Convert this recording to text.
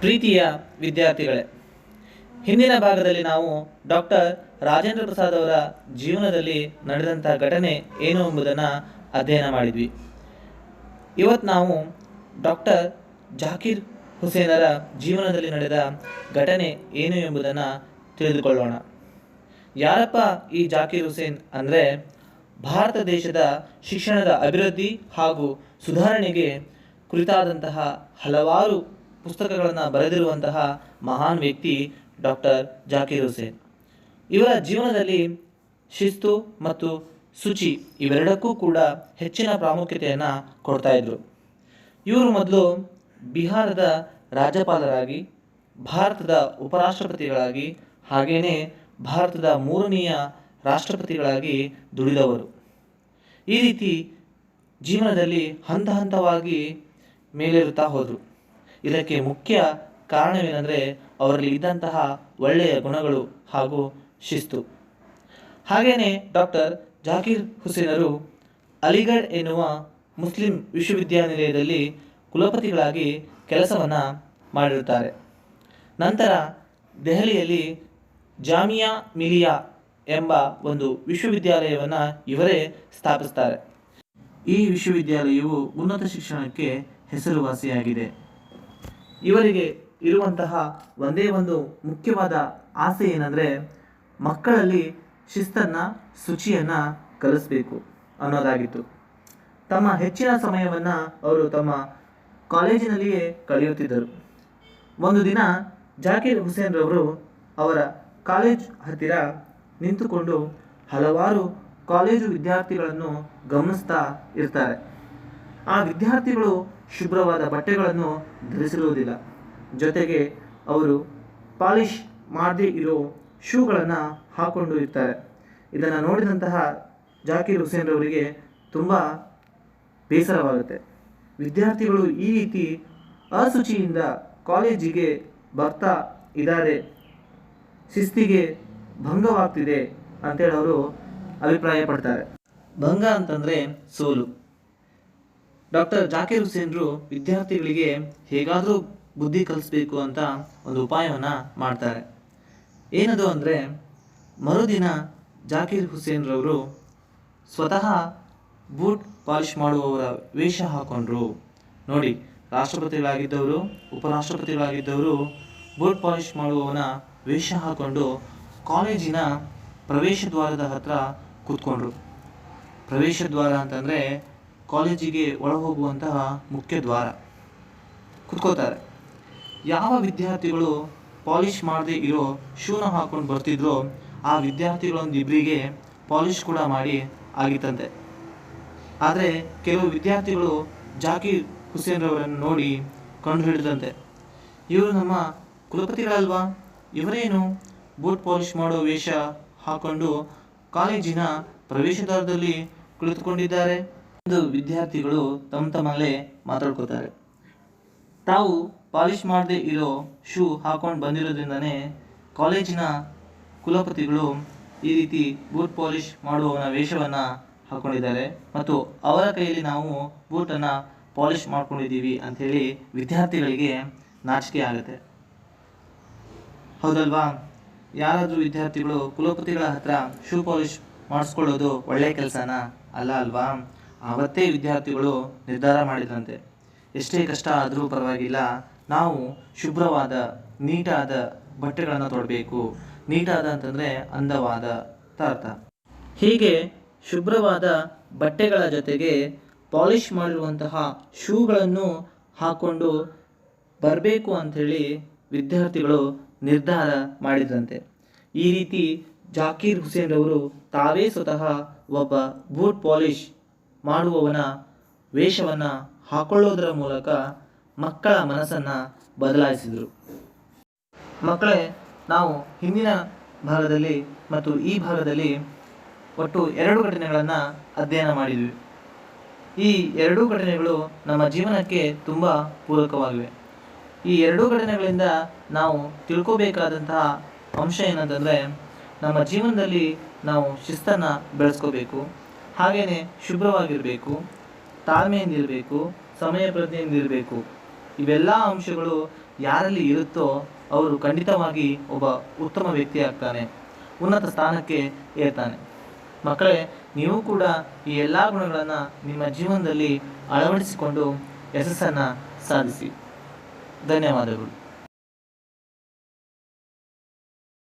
ಪ್ರೀತಿಯ ವಿದ್ಯಾರ್ಥಿಗಳೇ, ಹಿಂದಿನ ಭಾಗದಲ್ಲಿ ನಾವು ಡಾಕ್ಟರ್ ರಾಜೇಂದ್ರ ಪ್ರಸಾದ್ ಅವರ ಜೀವನದಲ್ಲಿ ನಡೆದಂಥ ಘಟನೆ ಏನು ಎಂಬುದನ್ನು ಅಧ್ಯಯನ ಮಾಡಿದ್ವಿ. ಇವತ್ತು ನಾವು ಡಾಕ್ಟರ್ ಜಾಕಿರ್ ಹುಸೇನರ ಜೀವನದಲ್ಲಿ ನಡೆದ ಘಟನೆ ಏನು ಎಂಬುದನ್ನು ತಿಳಿದುಕೊಳ್ಳೋಣ. ಯಾರಪ್ಪ ಈ ಜಾಕಿರ್ ಹುಸೇನ್ ಅಂದರೆ, ಭಾರತ ದೇಶದ ಶಿಕ್ಷಣದ ಅಭಿವೃದ್ಧಿ ಹಾಗೂ ಸುಧಾರಣೆಗೆ ಕುರಿತಾದಂತಹ ಹಲವಾರು ಪುಸ್ತಕಗಳನ್ನು ಬರೆದಿರುವಂತಹ ಮಹಾನ್ ವ್ಯಕ್ತಿ ಡಾಕ್ಟರ್ ಜಾಕಿರ್ ಹುಸೇನ್. ಇವರ ಜೀವನದಲ್ಲಿ ಶಿಸ್ತು ಮತ್ತು ಶುಚಿ ಇವೆರಡಕ್ಕೂ ಕೂಡ ಹೆಚ್ಚಿನ ಪ್ರಾಮುಖ್ಯತೆಯನ್ನು ಕೊಡ್ತಾ ಇದ್ದರು. ಇವರು ಮೊದಲು ಬಿಹಾರದ ರಾಜ್ಯಪಾಲರಾಗಿ, ಭಾರತದ ಉಪರಾಷ್ಟ್ರಪತಿಗಳಾಗಿ, ಹಾಗೆಯೇ ಭಾರತದ 3ನೆಯ ರಾಷ್ಟ್ರಪತಿಗಳಾಗಿ ದುಡಿದವರು. ಈ ರೀತಿ ಜೀವನದಲ್ಲಿ ಹಂತ ಹಂತವಾಗಿ ಮೇಲೇರುತ್ತಾ ಹೋದರು. ಇದಕ್ಕೆ ಮುಖ್ಯ ಕಾರಣವೇನೆಂದರೆ ಅವರಲ್ಲಿ ಇದ್ದಂತಹ ಒಳ್ಳೆಯ ಗುಣಗಳು ಹಾಗೂ ಶಿಸ್ತು. ಹಾಗೆಯೇ ಡಾಕ್ಟರ್ ಜಾಕಿರ್ ಹುಸೇನರು ಅಲಿಗಢ್ ಎನ್ನುವ ಮುಸ್ಲಿಂ ವಿಶ್ವವಿದ್ಯಾನಿಲಯದಲ್ಲಿ ಕುಲಪತಿಗಳಾಗಿ ಕೆಲಸವನ್ನು ಮಾಡಿರುತ್ತಾರೆ. ನಂತರ ದೆಹಲಿಯಲ್ಲಿ ಜಾಮಿಯಾ ಮಿಲಿಯಾ ಎಂಬ ಒಂದು ವಿಶ್ವವಿದ್ಯಾಲಯವನ್ನು ಇವರೇ ಸ್ಥಾಪಿಸ್ತಾರೆ. ಈ ವಿಶ್ವವಿದ್ಯಾಲಯವು ಉನ್ನತ ಶಿಕ್ಷಣಕ್ಕೆ ಹೆಸರುವಾಸಿಯಾಗಿದೆ. ಇವರಿಗೆ ಇರುವಂತಹ ಒಂದೇ ಒಂದು ಮುಖ್ಯವಾದ ಆಸೆ ಏನಂದರೆ, ಮಕ್ಕಳಲ್ಲಿ ಶಿಸ್ತನ್ನು, ಶುಚಿಯನ್ನು ಕಲಿಸಬೇಕು ಅನ್ನೋದಾಗಿತ್ತು. ತಮ್ಮ ಹೆಚ್ಚಿನ ಸಮಯವನ್ನು ಅವರು ತಮ್ಮ ಕಾಲೇಜಿನಲ್ಲಿಯೇ ಕಳೆಯುತ್ತಿದ್ದರು. ಒಂದು ದಿನ ಜಾಕಿರ್ ಹುಸೇನ್ರವರು ಅವರ ಕಾಲೇಜ್ ಹತ್ತಿರ ನಿಂತುಕೊಂಡು ಹಲವಾರು ಕಾಲೇಜು ವಿದ್ಯಾರ್ಥಿಗಳನ್ನು ಗಮನಿಸ್ತಾ ಇರ್ತಾರೆ. ಆ ವಿದ್ಯಾರ್ಥಿಗಳು ಶುಭ್ರವಾದ ಬಟ್ಟೆಗಳನ್ನು ಧರಿಸಿರುವುದಿಲ್ಲ. ಜೊತೆಗೆ ಅವರು ಪಾಲಿಷ್ ಮಾಡದೇ ಇರೋ ಶೂಗಳನ್ನು ಹಾಕ್ಕೊಂಡು ಇರ್ತಾರೆ. ಇದನ್ನು ನೋಡಿದಂತಹ ಜಾಕಿರ್ ಹುಸೇನ್ರವರಿಗೆ ತುಂಬ ಬೇಸರವಾಗುತ್ತೆ. ವಿದ್ಯಾರ್ಥಿಗಳು ಈ ರೀತಿ ಅಶುಚಿಯಿಂದ ಕಾಲೇಜಿಗೆ ಬರ್ತಾ ಇದ್ದಾರೆ, ಶಿಸ್ತಿಗೆ ಭಂಗವಾಗ್ತಿದೆ ಅಂತೇಳಿ ಅವರು ಅಭಿಪ್ರಾಯ ಪಡ್ತಾರೆ. ಭಂಗ ಅಂತಂದರೆ ಸೋಲು. ಡಾಕ್ಟರ್ ಜಾಕಿರ್ ಹುಸೇನ್ರು ವಿದ್ಯಾರ್ಥಿಗಳಿಗೆ ಹೇಗಾದರೂ ಬುದ್ಧಿ ಕಲಿಸ್ಬೇಕು ಅಂತ ಒಂದು ಉಪಾಯವನ್ನು ಮಾಡ್ತಾರೆ. ಏನದು ಅಂದರೆ, ಮರುದಿನ ಜಾಕಿರ್ ಹುಸೇನ್ರವರು ಸ್ವತಃ ಬೂಟ್ ಪಾಲಿಷ್ ಮಾಡುವವರ ವೇಷ ಹಾಕೊಂಡ್ರು. ನೋಡಿ, ರಾಷ್ಟ್ರಪತಿಗಳಾಗಿದ್ದವರು, ಉಪರಾಷ್ಟ್ರಪತಿಗಳಾಗಿದ್ದವರು ಬೂಟ್ ಪಾಲಿಷ್ ಮಾಡುವವನ ವೇಷ ಹಾಕ್ಕೊಂಡು ಕಾಲೇಜಿನ ಪ್ರವೇಶ ದ್ವಾರದ ಹತ್ರ ಕೂತ್ಕೊಂಡ್ರು. ಪ್ರವೇಶ ದ್ವಾರ ಅಂತಂದರೆ ಕಾಲೇಜಿಗೆ ಒಳ ಹೋಗುವಂತಹ ಮುಖ್ಯ ದ್ವಾರ. ಕೂತ್ಕೋತಾರೆ. ಯಾವ ವಿದ್ಯಾರ್ಥಿಗಳು ಪಾಲಿಷ್ ಮಾಡದೇ ಇರೋ ಶೂನ ಹಾಕ್ಕೊಂಡು ಬರ್ತಿದ್ರೋ ಆ ವಿದ್ಯಾರ್ಥಿಗಳೊಂದಿಬ್ಬರಿಗೆ ಪಾಲಿಷ್ ಕೂಡ ಮಾಡಿ ಆಗಿತ್ತಂತೆ. ಆದರೆ ಕೆಲವು ವಿದ್ಯಾರ್ಥಿಗಳು ಜಾಕಿರ್ ಹುಸೇನ್ರವರನ್ನು ನೋಡಿ ಕಂಡು ಹಿಡಿದಂತೆ, ಇವರು ನಮ್ಮ ಕುಲಪತಿಗಳಲ್ವಾ, ಇವರೇನು ಬೂಟ್ ಪಾಲಿಷ್ ಮಾಡೋ ವೇಷ ಹಾಕೊಂಡು ಕಾಲೇಜಿನ ಪ್ರವೇಶದ್ವಾರದಲ್ಲಿ ಕುಳಿತುಕೊಂಡಿದ್ದಾರೆ ಎಂದು ವಿದ್ಯಾರ್ಥಿಗಳು ತಮ್ಮಲ್ಲೇ ಮಾತಾಡ್ಕೋತಾರೆ. ತಾವು ಪಾಲಿಷ್ ಮಾಡದೇ ಇರೋ ಶೂ ಹಾಕೊಂಡು ಬಂದಿರೋದ್ರಿಂದನೇ ಕಾಲೇಜಿನ ಕುಲಪತಿಗಳು ಈ ರೀತಿ ಬೂಟ್ ಪಾಲಿಷ್ ಮಾಡುವವನ ವೇಷವನ್ನು ಹಾಕ್ಕೊಂಡಿದ್ದಾರೆ ಮತ್ತು ಅವರ ಕೈಯಲ್ಲಿ ನಾವು ಬೂಟನ್ನು ಪಾಲಿಷ್ ಮಾಡ್ಕೊಂಡಿದ್ದೀವಿ ಅಂಥೇಳಿ ವಿದ್ಯಾರ್ಥಿಗಳಿಗೆ ನಾಚಿಕೆ ಆಗುತ್ತೆ. ಹೌದಲ್ವಾ? ಯಾರಾದರೂ ವಿದ್ಯಾರ್ಥಿಗಳು ಕುಲಪತಿಗಳ ಹತ್ರ ಶೂ ಪಾಲಿಷ್ ಮಾಡಿಸ್ಕೊಳ್ಳೋದು ಒಳ್ಳೆಯ ಕೆಲಸನ ಅಲ್ಲ ಅಲ್ವಾ? ಆವತ್ತೇ ವಿದ್ಯಾರ್ಥಿಗಳು ನಿರ್ಧಾರ ಮಾಡಿದಂತೆ, ಎಷ್ಟೇ ಕಷ್ಟ ಆದರೂ ಪರವಾಗಿಲ್ಲ, ನಾವು ಶುಭ್ರವಾದ ನೀಟಾದ ಬಟ್ಟೆಗಳನ್ನು ತೊಡಬೇಕು. ನೀಟಾದ ಅಂತಂದರೆ ಅಂದವಾದ ಅರ್ಥ. ಹೀಗೆ ಶುಭ್ರವಾದ ಬಟ್ಟೆಗಳ ಜೊತೆಗೆ ಪಾಲಿಷ್ ಮಾಡಿರುವಂತಹ ಶೂಗಳನ್ನು ಹಾಕ್ಕೊಂಡು ಬರಬೇಕು ಅಂಥೇಳಿ ವಿದ್ಯಾರ್ಥಿಗಳು ನಿರ್ಧಾರ ಮಾಡಿದ್ರಂತೆ. ಈ ರೀತಿ ಜಾಕಿರ್ ಹುಸೇನ್ರವರು ತಾವೇ ಸ್ವತಃ ಒಬ್ಬ ಬೂಟ್ ಪಾಲಿಷ್ ಮಾಡುವವನ ವೇಷವನ್ನು ಹಾಕೊಳ್ಳೋದರ ಮೂಲಕ ಮಕ್ಕಳ ಮನಸ್ಸನ್ನು ಬದಲಾಯಿಸಿದರು. ಮಕ್ಕಳೇ, ನಾವು ಹಿಂದಿನ ಭಾಗದಲ್ಲಿ ಮತ್ತು ಈ ಭಾಗದಲ್ಲಿ ಒಟ್ಟು 2 ಘಟನೆಗಳನ್ನು ಅಧ್ಯಯನ ಮಾಡಿದ್ವಿ. ಈ 2 ಘಟನೆಗಳು ನಮ್ಮ ಜೀವನಕ್ಕೆ ತುಂಬ ಪೂರಕವಾಗಿವೆ. ಈ 2 ಘಟನೆಗಳಿಂದ ನಾವು ತಿಳ್ಕೋಬೇಕಾದಂತಹ ಅಂಶ ಏನಂತಂದರೆ, ನಮ್ಮ ಜೀವನದಲ್ಲಿ ನಾವು ಶಿಸ್ತನ್ನು ಬೆಳೆಸ್ಕೋಬೇಕು, ಹಾಗೆಯೇ ಶುಭ್ರವಾಗಿರಬೇಕು, ತಾಳ್ಮೆಯಿಂದಿರಬೇಕು, ಸಮಯ ಪ್ರಜ್ಞೆಯಿಂದಿರಬೇಕು. ಇವೆಲ್ಲ ಅಂಶಗಳು ಯಾರಲ್ಲಿ ಇರುತ್ತೋ ಅವರು ಖಂಡಿತವಾಗಿ ಒಬ್ಬ ಉತ್ತಮ ವ್ಯಕ್ತಿ ಆಗ್ತಾನೆ, ಉನ್ನತ ಸ್ಥಾನಕ್ಕೆ ಏರ್ತಾನೆ. ಮಕ್ಕಳೇ, ನೀವು ಕೂಡ ಈ ಎಲ್ಲ ಗುಣಗಳನ್ನು ನಿಮ್ಮ ಜೀವನದಲ್ಲಿ ಅಳವಡಿಸಿಕೊಂಡು ಯಶಸ್ಸನ್ನು ಸಾಧಿಸಿ. ಧನ್ಯವಾದಗಳು.